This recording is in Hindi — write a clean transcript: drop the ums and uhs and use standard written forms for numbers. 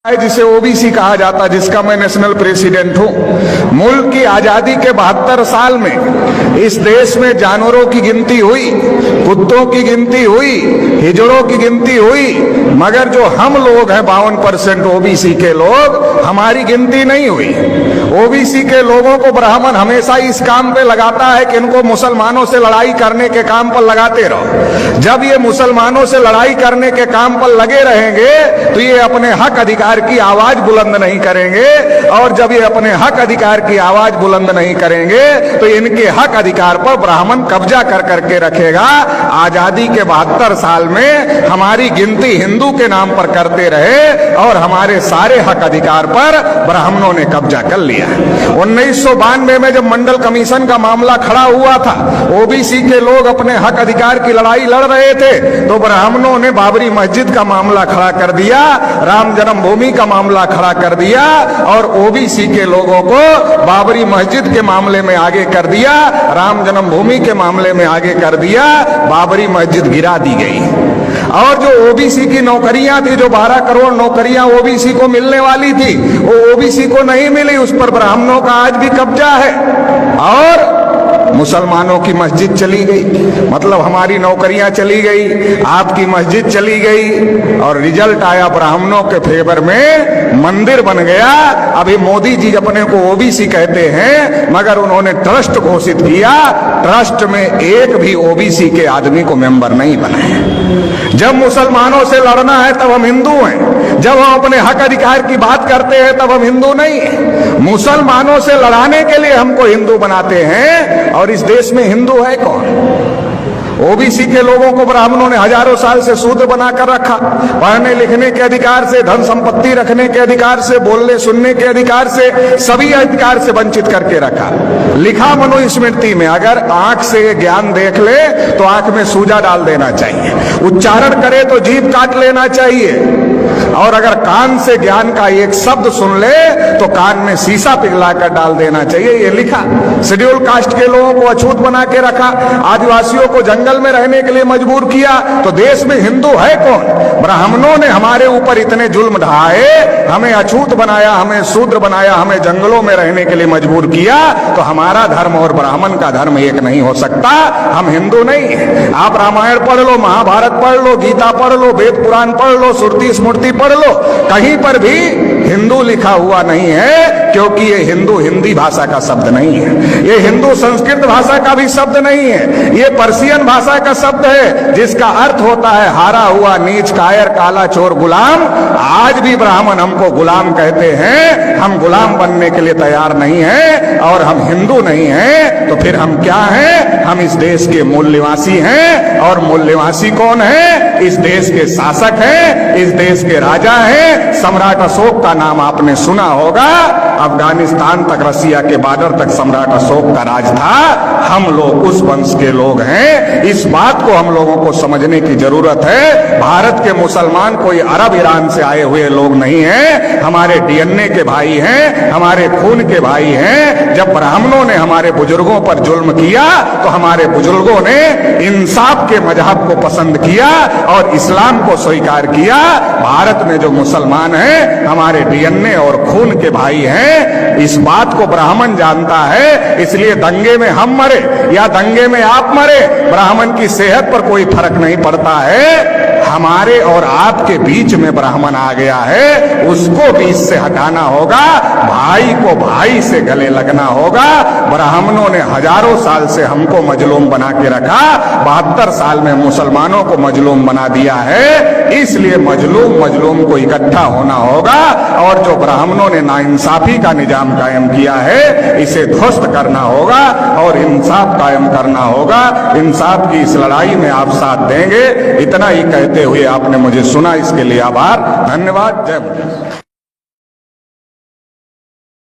जिसे ओबीसी कहा जाता, जिसका मैं नेशनल प्रेसिडेंट हूं। मुल्क की आजादी के 72 साल में इस देश में जानवरों की गिनती हुई, कुत्तों की गिनती हुई, हिजड़ों की गिनती हुई, मगर जो हम लोग हैं 52% ओबीसी के लोग, हमारी गिनती नहीं हुई। ओबीसी के लोगों को ब्राह्मण हमेशा इस काम पे लगाता है कि इनको मुसलमानों से लड़ाई करने के काम पर लगाते रहो। जब ये मुसलमानों से लड़ाई करने के काम पर लगे रहेंगे तो ये अपने हक अधिकार की आवाज बुलंद नहीं करेंगे, और जब ये अपने हक अधिकार की आवाज बुलंद नहीं करेंगे तो इनके हक अधिकार पर ब्राह्मण कब्जा कर करके रखेगा। आजादी के 72 साल में हमारी गिनती हिंदू के नाम पर करते रहे और हमारे सारे हक अधिकार पर ब्राह्मणों ने कब्जा कर लिया। 1992 में जब मंडल कमीशन का मामला खड़ा हुआ था, ओबीसी के लोग अपने हक अधिकार की लड़ाई लड़ रहे थे, तो ब्राह्मणों ने बाबरी मस्जिद का मामला खड़ा कर दिया, राम जन्मभूमि का मामला खड़ा कर दिया, और ओबीसी के लोगों को बाबरी मस्जिद के मामले में आगे कर दिया, राम जन्मभूमि के मामले में आगे कर दिया। बाबरी मस्जिद गिरा दी गई। और जो ओबीसी की नौकरियां थी, जो 12 करोड़ नौकरियां ओबीसी को मिलने वाली थी, वो ओबीसी को नहीं मिली, उस पर ब्राह्मणों का आज भी कब्जा है। और मुसलमानों की मस्जिद चली गई, मतलब हमारी नौकरियां चली गई, आपकी मस्जिद चली गई, और रिजल्ट आया ब्राह्मणों के फेवर में, मंदिर बन गया। अभी मोदी जी अपने को ओबीसी कहते हैं, मगर उन्होंने ट्रस्ट घोषित किया, ट्रस्ट में एक भी ओबीसी के आदमी को मेंबर नहीं बनाए। जब मुसलमानों से लड़ना है तब हम हिंदू हैं, जब हम अपने हक अधिकार की बात करते हैं तब हम हिंदू नहीं हैं। मुसलमानों से लड़ाने के लिए हमको हिंदू बनाते हैं, और इस देश में हिंदू है कौन? ओबीसी के लोगों को ब्राह्मणों ने हजारों साल से शूद्र बनाकर रखा, पढ़ने लिखने के अधिकार से, धन संपत्ति रखने के अधिकार से, बोलने सुनने के अधिकार से, सभी अधिकार से वंचित करके रखा। लिखा मनुस्मृति में, अगर आंख से ज्ञान देख ले तो आंख में सूजा डाल देना चाहिए, उच्चारण करे तो जीभ काट लेना चाहिए, और अगर कान से ज्ञान का एक शब्द सुन ले तो कान में शीशा पिघलाकर डाल देना चाहिए, ये लिखा। शेड्यूल कास्ट के लोगों को अछूत बना के रखा, आदिवासियों को जंगल में रहने के लिए मजबूर किया, तो देश में हिंदू है कौन? ब्राह्मणों ने हमारे ऊपर इतने जुल्म ढाए, हमें अछूत बनाया, हमें शूद्र बनाया, हमें जंगलों में रहने के लिए मजबूर किया, तो हमारा धर्म और ब्राह्मण का धर्म एक नहीं हो सकता। हम हिंदू नहीं है। आप रामायण पढ़ लो, महाभारत पढ़ लो, गीता पढ़ लो, वेद पुराण पढ़ लो, श्रुति स्मृति पढ़ लो, कहीं पर भी हिंदू लिखा हुआ नहीं है, क्योंकि ये हिंदू हिंदी भाषा का शब्द नहीं है, ये हिंदू संस्कृत भाषा का भी शब्द नहीं है, ये पर्शियन भाषा का शब्द है, जिसका अर्थ होता है हारा हुआ, नीच, कायर, काला, चोर, गुलाम। आज भी ब्राह्मण हमको गुलाम कहते हैं, हम गुलाम बनने के लिए तैयार नहीं है, और हम हिंदू नहीं हैं, तो फिर हम क्या हैं? हम इस देश के मूल निवासी हैं, और मूल निवासी कौन है? इस देश के शासक हैं, इस देश के राजा हैं। सम्राट अशोक का नाम आपने सुना होगा, अफगानिस्तान तक, रसिया के बॉर्डर तक सम्राट अशोक का राज था। हम लोग उस वंश के लोग हैं, इस बात को हम लोगों को समझने की जरूरत है। भारत के मुसलमान कोई अरब ईरान से आए हुए लोग नहीं हैं, हमारे डीएनए के भाई हैं, हमारे खून के भाई हैं। जब ब्राह्मणों ने हमारे बुजुर्गों पर जुल्म किया तो हमारे बुजुर्गों ने इंसाफ के मजहब को पसंद किया और इस्लाम को स्वीकार किया। भारत में जो मुसलमान हैं हमारे डीएनए और खून के भाई हैं, इस बात को ब्राह्मण जानता है। इसलिए दंगे में हम मरे या दंगे में आप मरे, ब्राह्मण की सेहत पर कोई फर्क नहीं पड़ता है। हमारे और आपके बीच में ब्राह्मण आ गया है, उसको बीच से हटाना होगा, भाई को भाई से गले लगना होगा। ब्राह्मणों ने हजारों साल से हमको मजलूम बना के रखा, 72 साल में मुसलमानों को मजलूम बना दिया है। इसलिए मजलूम को इकट्ठा होना होगा, और जो ब्राह्मणों ने नाइंसाफी का निजाम कायम किया है, इसे ध्वस्त करना होगा और इंसाफ कायम करना होगा। इंसाफ की इस लड़ाई में आप साथ देंगे, इतना ही कहते हुए आपने मुझे सुना, इसके लिए आभार, धन्यवाद। जय